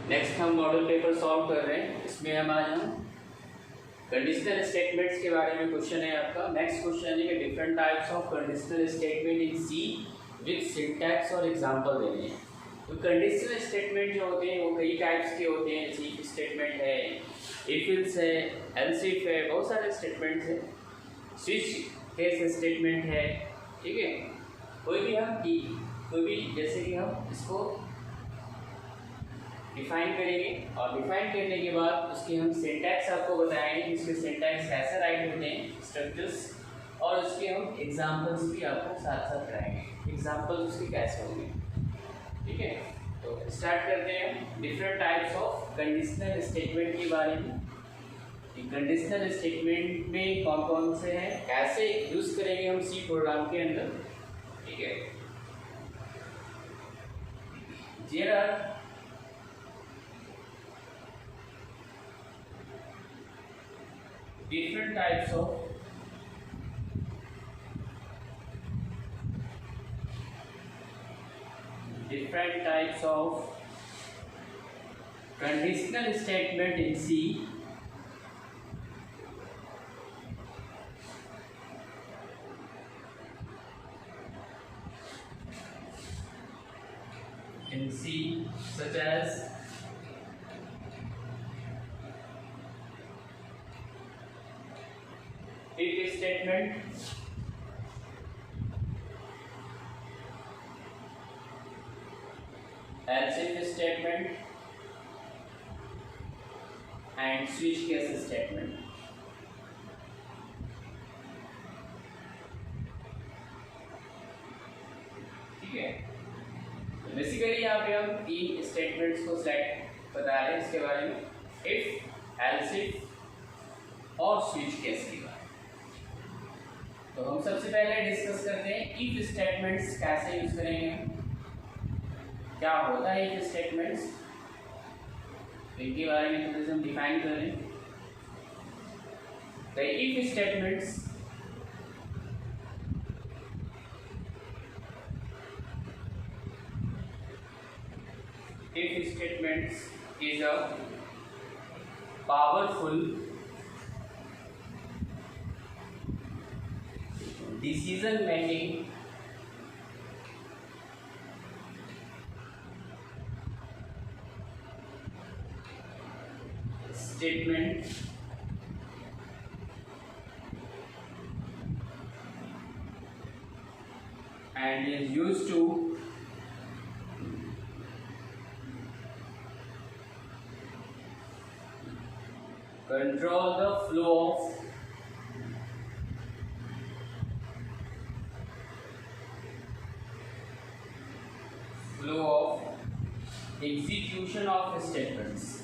Next हम model paper solve कर रहे हैं। इसमें हम आज कंडीशनल स्टेटमेंट्स के बारे में क्वेश्चन है आपका। नेक्स्ट क्वेश्चन है कि different types of conditional statement in C with syntax और एग्जांपल देने हैं। तो कंडीशनल स्टेटमेंट जो होते हैं वो कई टाइप्स के होते हैं। जैसे इफ स्टेटमेंट है, इफ एल्स है, एल्स इफ है, बहुत सारे स्टेटमेंट्स हैं। स्विच केस स्टेटमेंट है, ठीक है। कोई भी जैसे कि हम इसको डिफाइन करेंगे और डिफाइन करने के बाद उसके हम सिंटैक्स आपको बताएंगे कि इसके सिंटैक्स कैसे राइट होते हैं, स्ट्रक्चर्स, और उसके हम एग्जांपल्स भी आपको साथ साथ कराएंगे, एग्जांपल्स उसके कैसे होंगे, ठीक है। तो स्टार्ट करते हैं different types of conditional statement के बारे में। कंडीशनल स्टेटमेंट में कौन कौन से हैं, कैसे यूज करेंगे हम सी प्रोग्राम के अंदर, ठीक है। There are different types of conditional statement in C such as if statement, else if statement and switch case statement। ठीक है, तो बेसिकली यहाँ पे हम तीन स्टेटमेंट्स को सेलेक्ट बता रहे हैं इसके बारे में, इफ, एल्स इफ और स्विच केस के बारे में। तो हम सबसे पहले डिस्कस करते हैं इफ स्टेटमेंट्स कैसे यूज करेंगे, क्या होता है इफ स्टेटमेंट्स, इनके बारे में थोड़ा सा हम डिफाइन करें। तो if statements is a powerful decision making statement and is used to control the flow of execution of statements।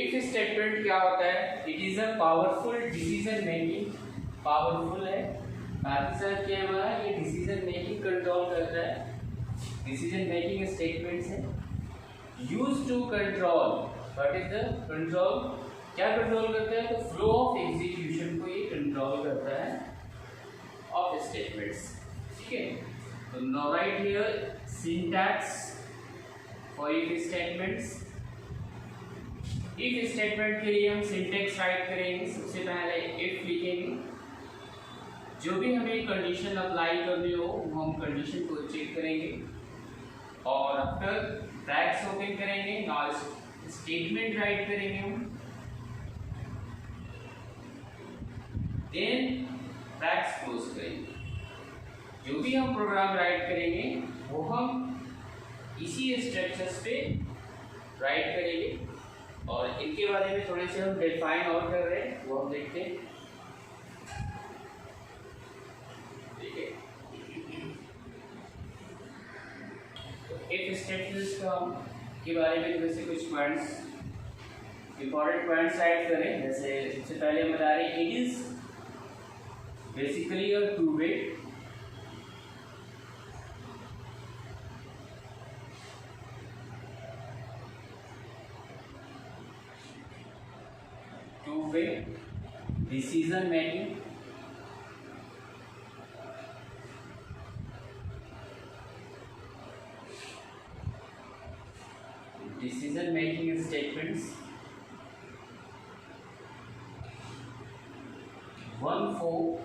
If statement क्या होता है, it is a powerful decision making, powerful है, बाकी सब क्या हमारा ये डिसीजन मेकिंग कंट्रोल करता है, डिसीजन मेकिंग स्टेटमेंट्स है, use to control, what is the control, क्या कंट्रोल करता है, तो फ्लो ऑफ एग्जीक्यूशन को ये कंट्रोल करता है ऑफ स्टेटमेंट्स, ठीक है। तो now right here syntax for if statements. If statement के लिए हम सिंटैक्स राइट करेंगे। सबसे पहले इफ लिखेंगे, जो भी हमें कंडीशन अप्लाई करनी हो वो हम कंडीशन को चेक करेंगे और आफ्टर ब्रैकेट्स ओपन करेंगे, नाउ स्टेटमेंट राइट करेंगे हम, देन ब्रैकेट्स क्लोज करेंगे। जो भी हम प्रोग्राम राइट करेंगे वो हम इसी स्ट्रक्चर्स पे राइट करेंगे और इनके बारे में थोड़े से हम डिफाइन और कर रहे हैं, वो हम देखते हैं, ठीक है। तो इफ स्टेटमेंट्स के बारे में वैसे कुछ पॉइंट्स, इंपॉर्टेंट पॉइंट्स ऐड करें। जैसे सबसे पहले हम बता रहे हैं it is basically a two way, two-way decision making, decision making statements. One for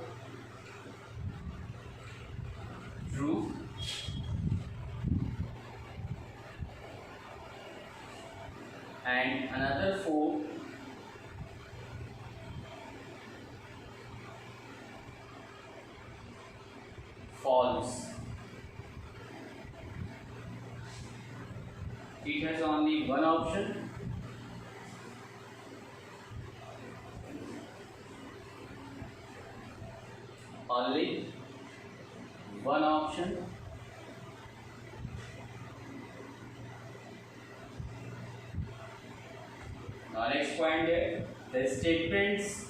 true and another for false. It has only one option. Only one option. Now next point here, the statements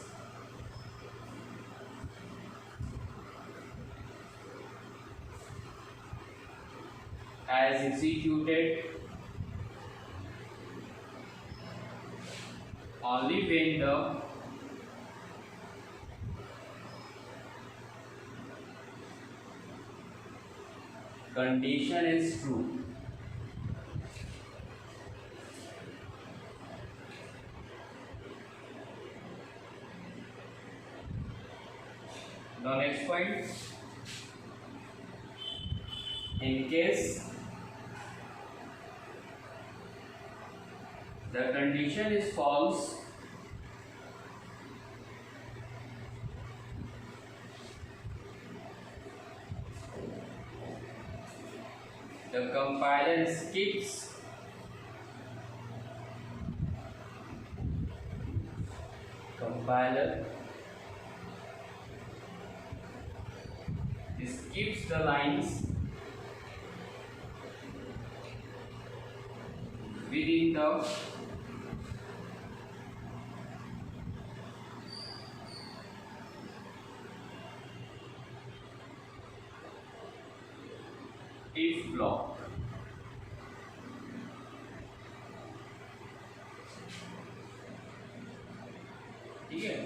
as executed only when the condition is true. Now next point, in case the condition is false, the compiler skips the lines within the if block. ठीक है,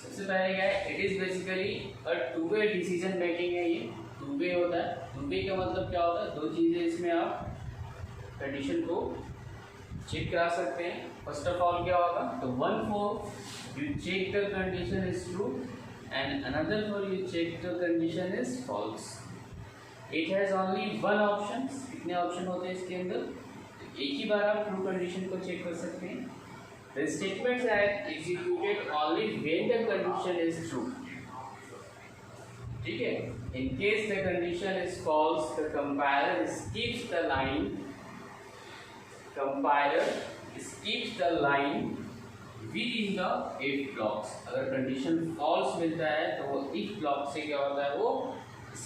सबसे पहले क्या है, it is basically a two way decision making है। ये two way होता है। टू वे का मतलब क्या होता है, दो चीजें इसमें आप कंडीशन को चेक करा सकते हैं। फर्स्ट ऑफ ऑल क्या होगा, तो one for you check the condition is true and another for you check the condition is false. It has only one option. कितने ऑप्शन होते हैं इसके अंदर, एक ही बार आप ट्रू कंडीशन को चेक कर सकते हैं। The statements are executed only when the condition is true. ठीक है, in case the condition is false, the compiler skips the line. Compiler skips the line within the if blocks. अगर condition false मिलता है तो वो if block से क्या होता है, वो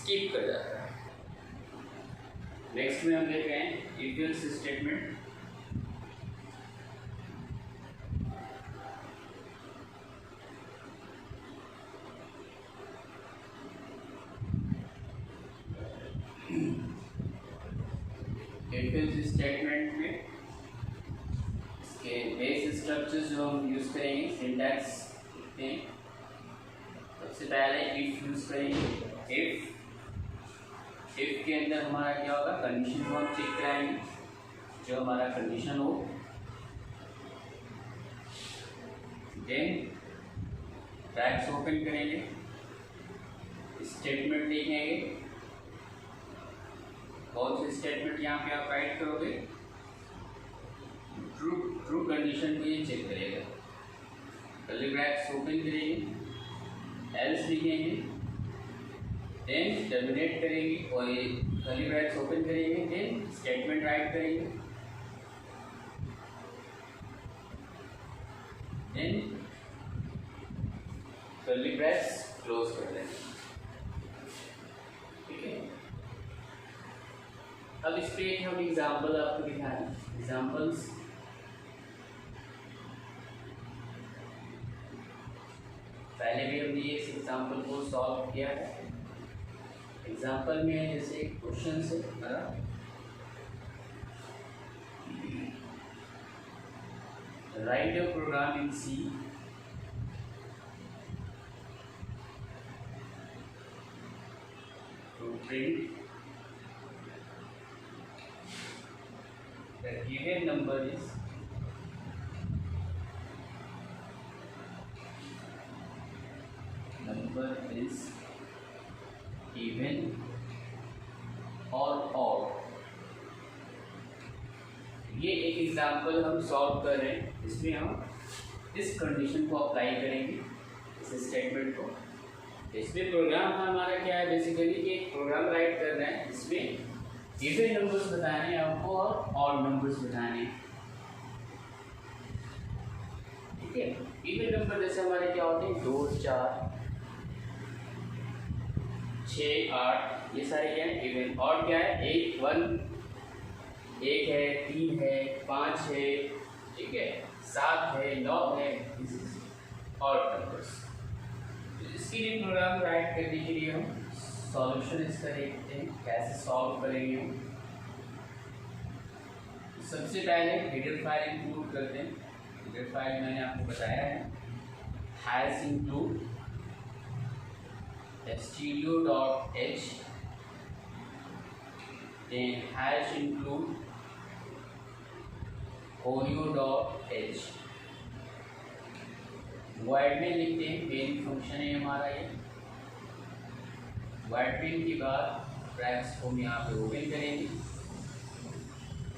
skip कर जाता है। नेक्स्ट में हम देख रहे हैं if else statement. if else statement में इसके बेस स्ट्रक्चर्स जो हम यूज करेंगे, सिंटैक्स लिखते हैं। सबसे पहले if यूज करेंगे। if के अंदर हमारा क्या होगा, कंडीशन को हम चेक कराएंगे, जो हमारा कंडीशन हो। देन ब्रैकेट्स ओपन करेंगे, स्टेटमेंट लिखेंगे। कौन से स्टेटमेंट यहाँ पे आप राइट करोगे, ट्रू कंडीशन को ये चेक करेगा। कर्ली ब्रैकेट्स ओपन करेंगे, एल्स लिखेंगे, देन टर्मिनेट करेंगे और ये कर्ली ब्रैकेट्स ओपन करेंगे, देन स्टेटमेंट राइट करेंगे, देन कर्ली ब्रैकेट्स क्लोज कर देंगे। ठीक है, अब इस पे हम एग्जाम्पल आपको दिखाएं। एग्जाम्पल्स पहले भी हमने ये इस एग्जाम्पल को सॉल्व किया है। एग्जाम्पल में जैसे क्वेश्चन से write a program in C print the given number is even or odd। ये एक एग्जांपल हम सॉल्व कर रहे हैं, इसमें हम इस कंडीशन को अप्लाई करेंगे, इस स्टेटमेंट को। इसमें प्रोग्राम हमारा क्या है, बेसिकली एक प्रोग्राम राइट कर रहे हैं, इसमें इवन नंबर्स बताने हैं आपको और ऑड नंबर्स बताने हैं। ठीक है, इवन नंबर जैसे हमारे क्या होते हैं 2, 4, 6, 8, ये सारे क्या है इवन। ऑड क्या है 1 है, 3 है, 5 है, ठीक है, 7 है, 9 है, ऑड नंबर्स। इसके लिए प्रोग्राम राइट करने के लिए हम सॉल्यूशन इसका देखते हैं कैसे सॉल्व करेंगे हम। सबसे पहले हेडर फाइल इंक्लूड करते हैं। हेडर फाइल मैंने आपको बताया है, has include stereo.h, then hash include choreo.h। void में लिखते हैं मेन फंक्शन है हमारा ये। void में के बाद ब्रैकेट्स को हम यहाँ पे ओपन करेंगे,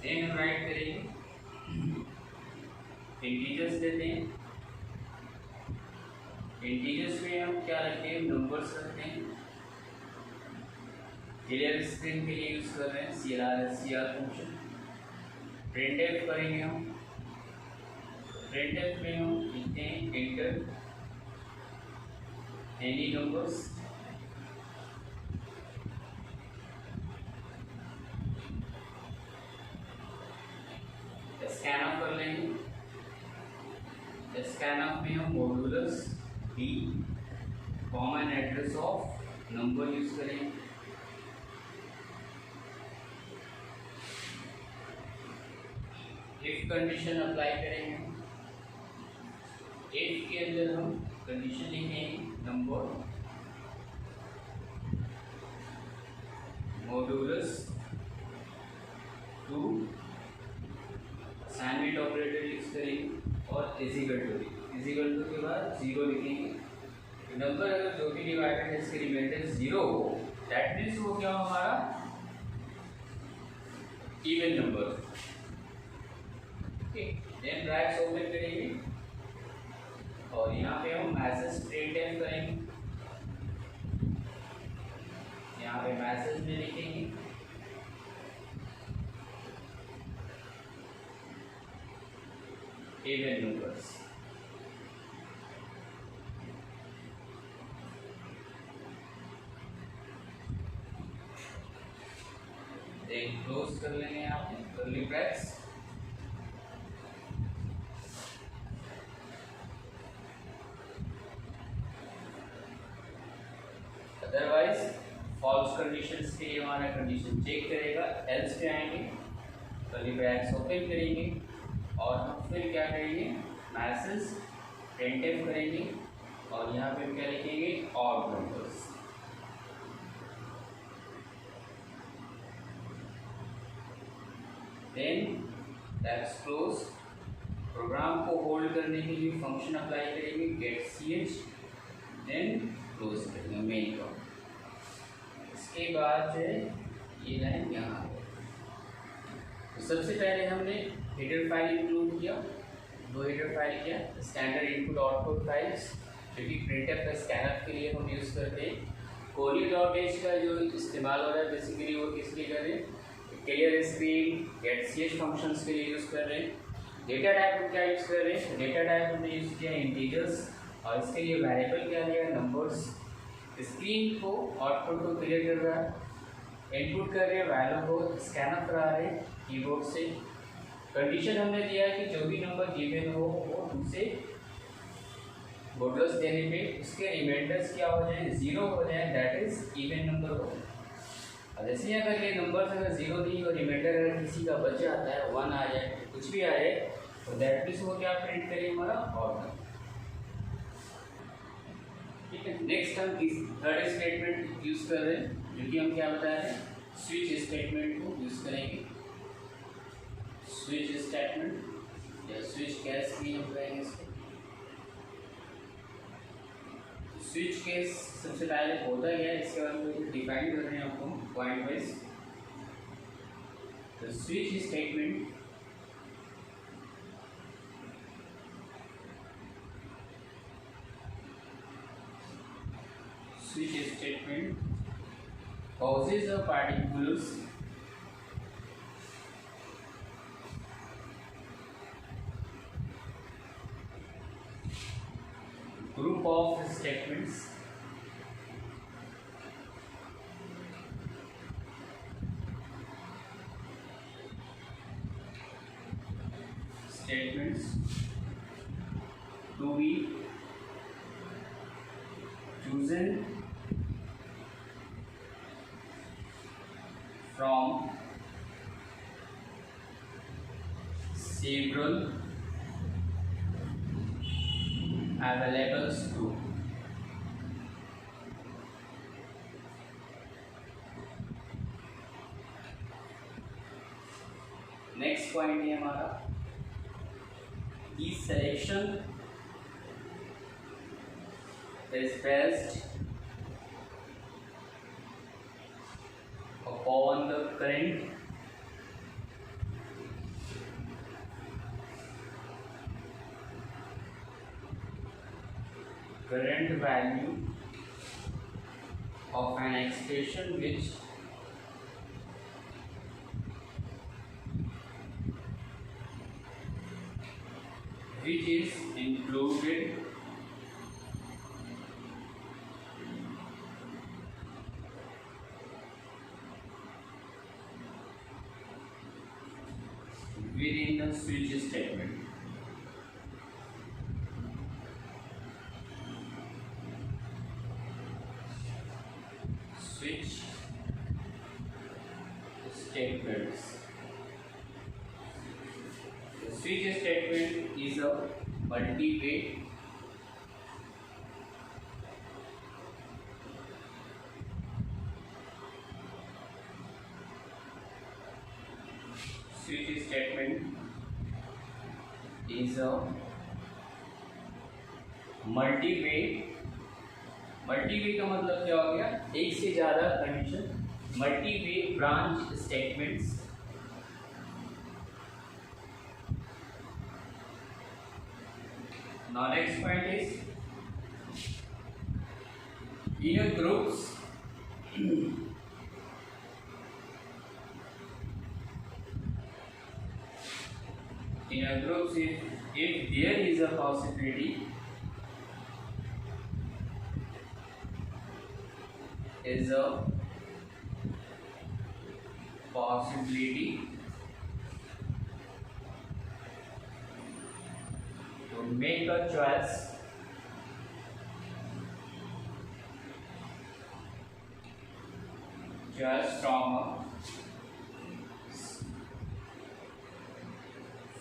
देन हम राइट करेंगे इंटीजर्स देते हैं। इंटीजर्स में हम क्या रखते हैं, नंबर्स रखते हैं। क्लियर स्क्रीन के लिए यूज कर रहे हैं CLR फंक्शन। प्रिंटफ करेंगे हम, प्रिंटफ में हम लिखते हैं enter any numbers, scan of कर लेंगे। स्कैन ऑफ में हम modulus b common address of number use करेंगे। इफ कंडीशन अप्लाई करेंगे, इफ के अंदर हम कंडीशन लिखेंगे number modulus 2, assignment operator use करेंगे और इजिकल टू के बाद 0 लिखेंगे। नंबर अगर जो भी डिवाइडेड है इसके रिमाइंडर 0 हो, दैट मीन्स वो क्या हो हमारा even number. Then brackets open करेंगे और यहाँ पे हम मैसेज प्रिंट करेंगे। यहाँ पे मैसेज में लिखेंगे इवन नंबर्स। देन क्लोज कर लेंगे यहाँ पे curly brackets. Otherwise false conditions के लिए हमारा कंडीशन चेक करेगा, एल्स पे आएंगे, कर्ली ब्रैकेट्स ओपन करेंगे और हम फिर क्या करेंगे मैसेज प्रिंटफ करेंगे और यहाँ पे क्या लिखेंगे odd numbers. Then that's close. Program को होल्ड करने के लिए फंक्शन अप्लाई करेंगे गेट ch, देन क्लोज करेंगे मेन को। इसके बाद जो है ये लाइन यहाँ है। तो सबसे पहले हमने हेडर फाइल इंक्लूड किया, 2 हेडर फाइल किया, स्टैंडर्ड इनपुट आउटपुट फाइल्स जो कि प्रिंटफ का स्कैनर के लिए हम यूज़ करते हैं। choreo.h का जो इस्तेमाल हो रहा है बेसिकली वो किस लिए कर रहे हैं, clear screen get ch functions के लिए यूज़ कर रहे हैं। डेटा टाइप हम क्या यूज़ कर रहे हैं, डेटा टाइप हमने यूज़ किया इंटीजर्स और इसके लिए वेरिएबल क्या लिया नंबर्स। स्क्रीन को आउटपुट को क्लियर कर रहा है, इनपुट कर रहे हैं वैल्यू को स्कैन अप करा रहे हैं कीबोर्ड से। कंडीशन हमने दिया है कि जो भी नंबर गिवन हो वो 2 से मॉड्यूलस देने पे उसके रिमाइंडर्स क्या हो जाए 0 हो जाए, दैट इज इवन नंबर हो। और जैसे ही अगर ये नंबर अगर 0 नहीं और रिमाइंडर अगर किसी का बच जाता है 1 आ जाए कुछ भी आ जाए तो दैट मीन्स वो क्या प्रिंट करें हमारा ऑड। ठीक है, नेक्स्ट हम थर्ड स्टेटमेंट यूज कर रहे हैं। क्योंकि हम क्या बता रहे हैं, स्विच स्टेटमेंट को यूज करेंगे। स्विच स्टेटमेंट या स्विच केस भी हम कहेंगे इसको। स्विच केस सबसे पहले होता क्या है, इसके बारे में डिफाइन कर रहे हैं आपको पॉइंट वाइज। तो switch statement causes a particular group of statements to be chosen from several available group. Next point है हमारा each selection is based upon the current value of an expression which is included within the switch statement. Switch statements. The switch statement is a multi-way मल्टी-वे का मतलब क्या हो गया, एक से ज्यादा condition, multiway branch statements. Now next point is in a groups if there is a possibility to make a choice from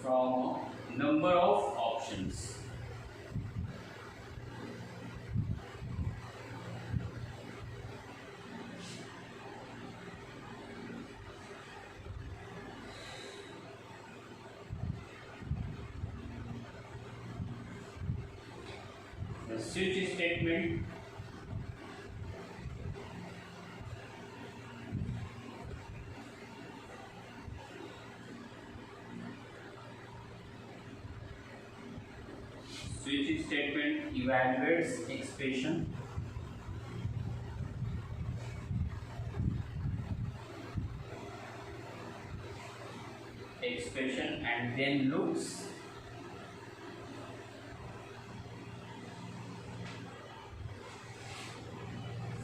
a number of options. The switch statement evaluates expression and then looks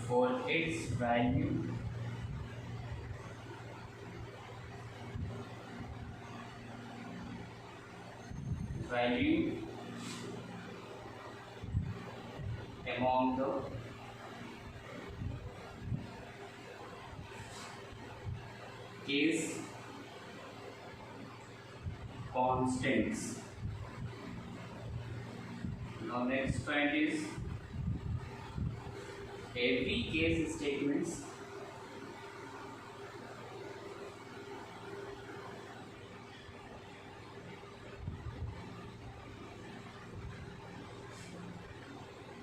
for its value among the case constants. Now next point is every case statements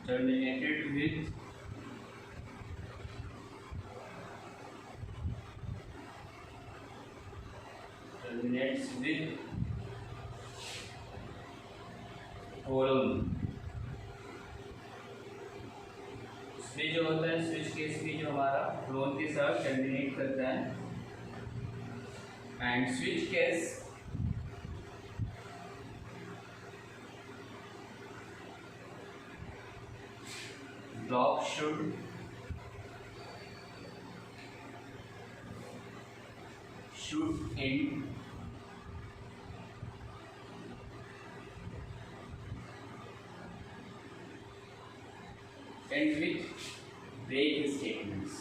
terminated with terminates with colon। इसमें जो होता है switch case में जो हमारा clone के साथ terminate करता है, and switch case block should end with break statements।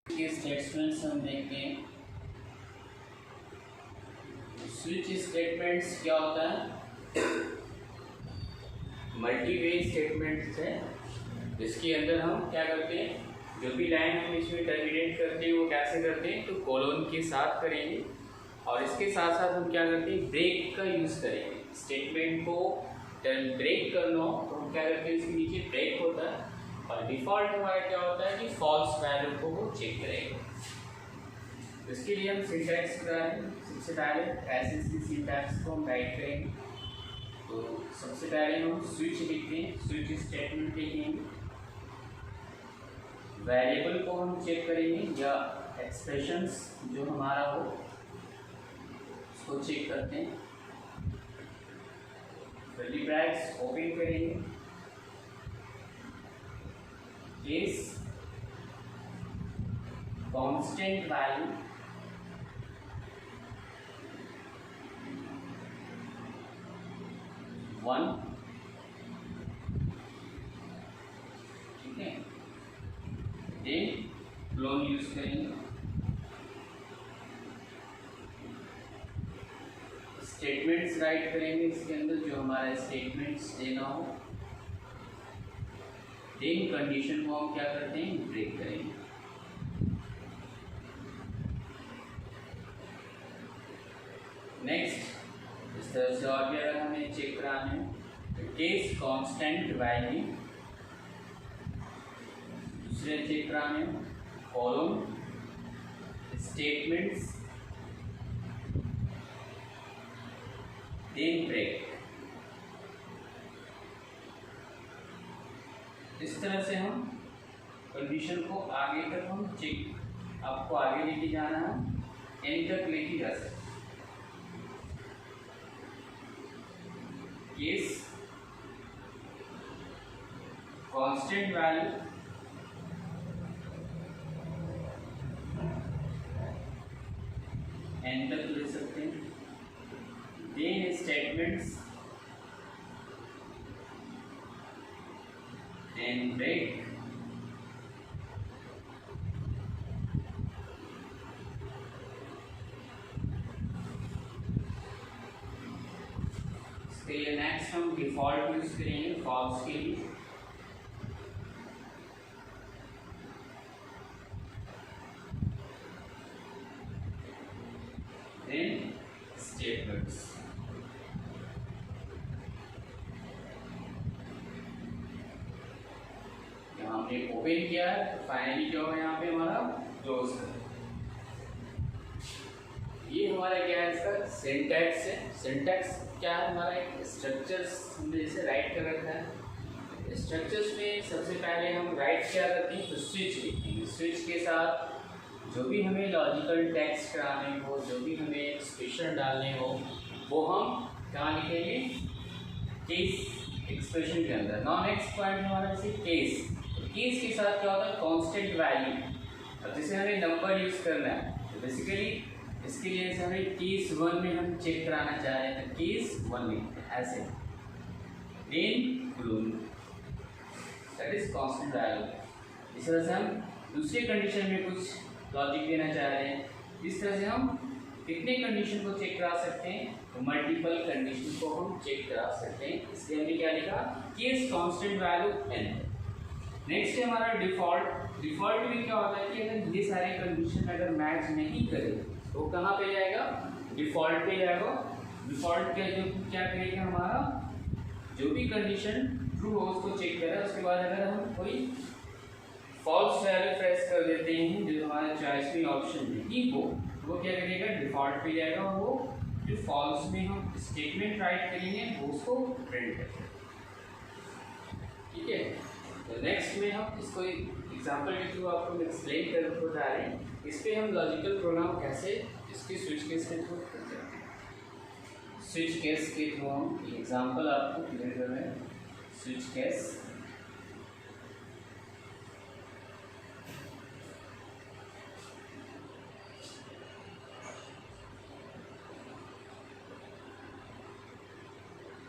के स्टेटमेंट्स हम देखते हैं। स्विच स्टेटमेंट्स क्या होता है? मल्टी वे स्टेटमेंट्स है, जिसके अंदर हम क्या करते हैं, जो भी लाइन हम इसमें टर्मिनेट करते हैं वो कैसे करते हैं, तो कोलोन के साथ करेंगे, और इसके साथ साथ हम क्या करते हैं, ब्रेक का यूज़ करेंगे। स्टेटमेंट को ब्रेक करना हो तो हम क्या करते हैं, इसके नीचे ब्रेक होता है, और डिफ़ॉल्ट हमारा क्या होता है कि फॉल्स वैल्यू को वो चेक करेंगे। इसके लिए हम सिंटैक्स करेंगे। सबसे पहले ऐसे की सिंटैक्स को हम राइट करेंगे। तो सबसे पहले हम स्विच लिखते हैं, स्विच स्टेटमेंट लिखेंगे, वेरिएबल को हम चेक करेंगे या एक्सप्रेशंस जो हमारा हो उसको चेक करते हैं। कर्ली ब्रैकेट्स ओपन करेंगे, केस कांस्टेंट वैल्यू वन, ठीक है, देन क्लोन यूज करेंगे। स्टेटमेंट्स राइट करेंगे इसके अंदर, जो हमारा स्टेटमेंट्स देना हो, देन कंडीशन को हम क्या करते हैं, ब्रेक करेंगे। नेक्स्ट इस तरह से और भी अगर हमें चेक कराना है तो केस कांस्टेंट वैल्यू, दूसरे चेक कराने कॉलम स्टेटमेंट्स देन ब्रेक। इस तरह से हम कंडीशन को आगे तक हम चेक, आपको आगे लेके जाना है, एंड तक लेके जा सकते। केस कांस्टेंट वैल्यू एंड तक ले सकते हैं, देन स्टेटमेंट्स देन ब्रेक, इसके लिए नेक्स्ट हम डिफॉल्ट यूज करेंगे फॉल्स के लिए। देन स्टेटमेंट्स, हमने ओपन किया है तो फाइनली जो है यहाँ पे हमारा क्लोज है। ये हमारा क्या है, इसका सिंटैक्स है। सिंटैक्स क्या है, हमारा एक स्ट्रक्चर्स हमने जैसे राइट कर रखा है। स्ट्रक्चर्स में सबसे पहले हम राइट क्या करते हैं, तो स्विच लिखते हैं। स्विच के साथ जो भी हमें लॉजिकल टेक्स्ट कराने हो, जो भी हमें एक्सप्रेशन डालने हो, वो हम कहाँ लिखेंगे, केस एक्सप्रेशन के अंदर। नाउ नेक्स्ट पॉइंट हमारा जैसे केस, केस के साथ क्या होता है, कांस्टेंट वैल्यू। अब जैसे हमें नंबर यूज करना है तो बेसिकली इसके लिए जैसे हमें केस 1 में हम चेक कराना चाह रहे हैं तो केस 1 लिखते हैं ऐसे, then colon, that is constant value. इस तरह से हम दूसरे कंडीशन में कुछ लॉजिक देना चाह रहे हैं, इस तरह से हम कितने कंडीशन को चेक करा सकते हैं, तो मल्टीपल कंडीशन को हम चेक करा सकते हैं। इसलिए हमने क्या लिखा, case constant value n। Next है हमारा डिफॉल्ट। डिफॉल्ट में क्या होता है कि अगर ये सारे कंडीशन अगर मैच नहीं करे तो कहाँ पे जाएगा, डिफॉल्ट पे जाएगा। डिफॉल्ट पे जो क्या करेगा, हमारा जो भी कंडीशन ट्रू हो उसको चेक करें, उसके बाद अगर हम कोई फॉल्स वैल्यू प्रेस कर देते हैं जो हमारा चॉइस में ऑप्शन नहीं हो, वो क्या करेगा, डिफॉल्ट पे जाएगा और वो जो फॉल्स में हम स्टेटमेंट राइट करेंगे वो उसको प्रिंट करेंगे। ठीक है, तो नेक्स्ट में हम इसको एग्जांपल के थ्रू आपको एक्सप्लेन कर बता रहे हैं। इस पे हम लॉजिकल प्रोग्राम कैसे इसके स्विच केस के थ्रू करते हैं। स्विच केस के थ्रू हम एग्जांपल आपको क्लियर कर रहे हैं। Switch case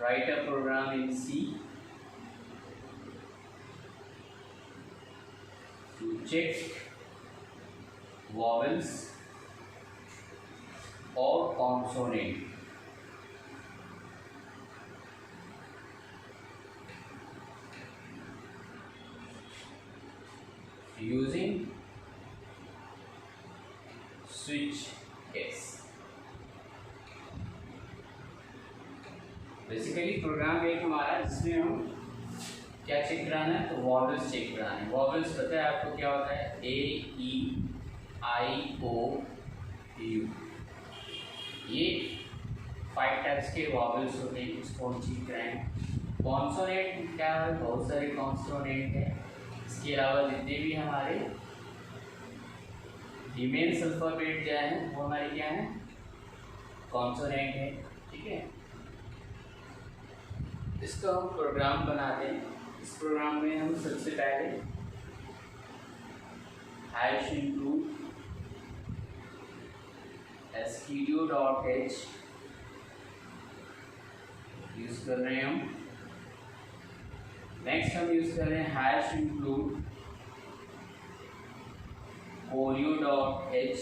write a program in C to check vowels or consonant using switch case। Basically program एक हमारा जिसमें हम क्या चेक कराना है, तो वॉवेल्स चेक कराना है। वॉवेल्स पता है आपको क्या होता है, ए ई आई ओ यू, ये 5 टाइप्स के वॉवेल्स होते हैं, इसको हम चेक कराएंगे। कॉन्सोनेंट क्या है, बहुत सारे कॉन्सोनेंट हैं। इसके अलावा जितने भी हमारे इमेल्स अल्फाबेट क्या है वो हमारे क्या है, कॉन्सोनेंट है। ठीक है, इसका हम प्रोग्राम बनाते हैं। इस प्रोग्राम में हम सबसे पहले हैश इंक्लूड stdio.h यूज कर रहे हैं हम। नेक्स्ट हम यूज कर रहे हैं hash include oreo.h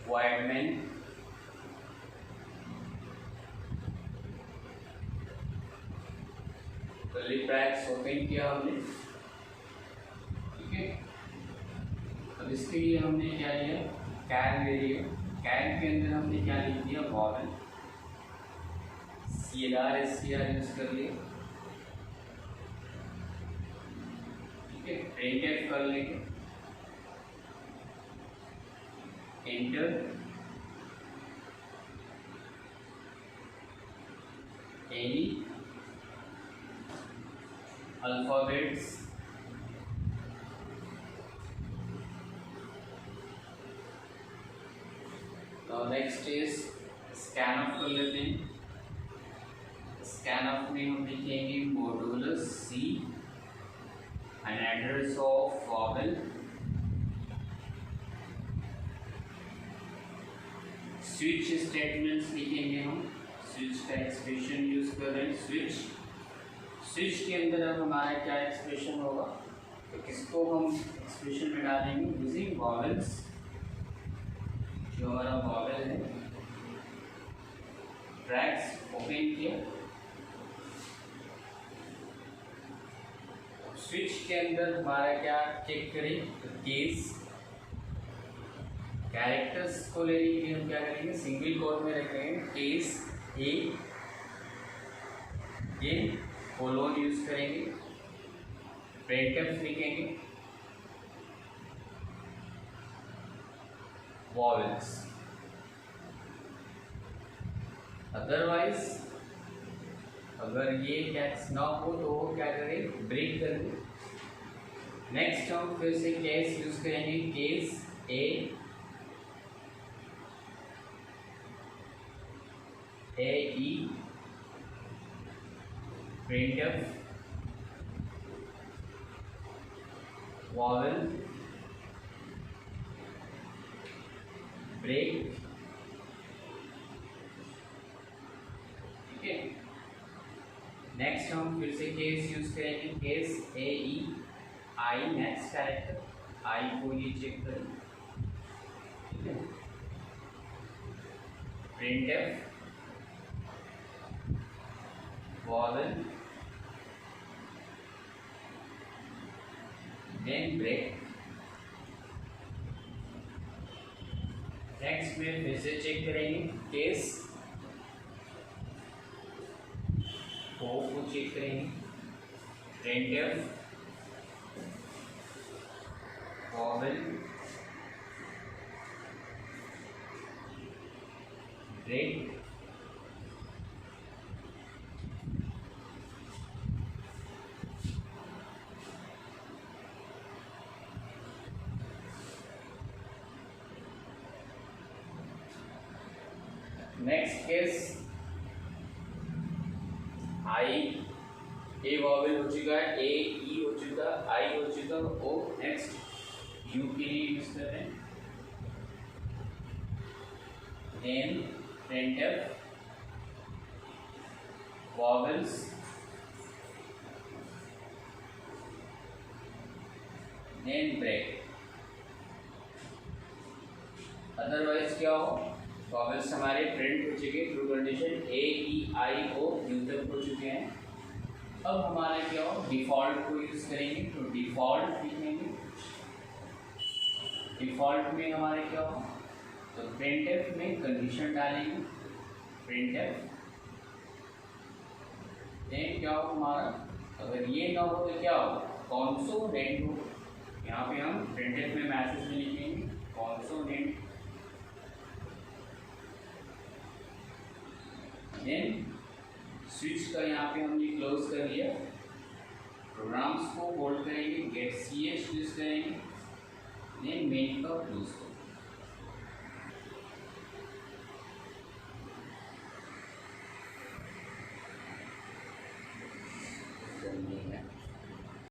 void main curly brackets open किया हमने। ठीक है, अब इसके लिए हमने क्या लिया, कैर वेरिएबल। कैर के अंदर हमने क्या लिख दिया, वॉवेल। CLR SCR यूज कर लिया। ठीक है, प्रिंटफ कर लेंगे, enter, any alphabets now next is scanf कर लेते हैं। scanf में हम लिखेंगे modulus C and address of vowel, switch statements लिखेंगे हम। switch का एक्सप्रेशन यूज कर रहे हैं, स्विच के अंदर अब हमारा क्या एक्सप्रेशन होगा, तो किसको हम एक्सप्रेशन में डालेंगे, यूजिंग वॉवेल्स। जो हमारा वॉवेल है, ब्रैकेट्स ओपन किया। स्विच के अंदर हमारा क्या चेक करें, केस। कैरेक्टर्स को लेने के लिए हम क्या करेंगे, सिंगल कोट में रखेंगे, केस ए कोलोन यूज करेंगे, प्रिंटफ लिखेंगे, वॉवेल्स। अदरवाइज अगर ये कैच ना हो तो वो क्या करें, ब्रेक कर दें। नेक्स्ट हम फिर से केस यूज करेंगे, case A E printf vowel break। ठीक है, नेक्स्ट हम फिर से केस यूज करेंगे, case A E I, next character I को ये चेक करें। ठीक है, printf vowel then break. Next में फिर से चेक करेंगे केस को चेक करेंगे, printf, vowel, break, next case I, A vowel हो चुका है, ए ई हो चुका, आई हो चुका, ओ। नेक्स्ट यू के लिए यूज कर रहे हैं, then printf, vowels, then break. Otherwise क्या हो, वॉवेल्स हमारे प्रिंट हो चुके, true condition A E I O U तक हो चुके हैं। अब हमारा क्या हो, डिफॉल्ट को यूज करेंगे, तो डिफॉल्ट लिखेंगे। डिफॉल्ट में हमारे क्या हो, तो प्रिंटफ में कंडीशन डालेंगे, प्रिंटफ, देन क्या हो हमारा, अगर ये ना हो तो क्या हो, कॉन्सोनेंट हो। यहाँ पे हम प्रिंटफ में मैसेज में लिखेंगे कॉन्सोनेंट, देन स्विच का यहाँ पे हमने क्लोज कर लिया। प्रोग्राम्स को होल्ड करेंगे, गेट ch यूज करेंगे, देन मेन का क्लोज करेंगे।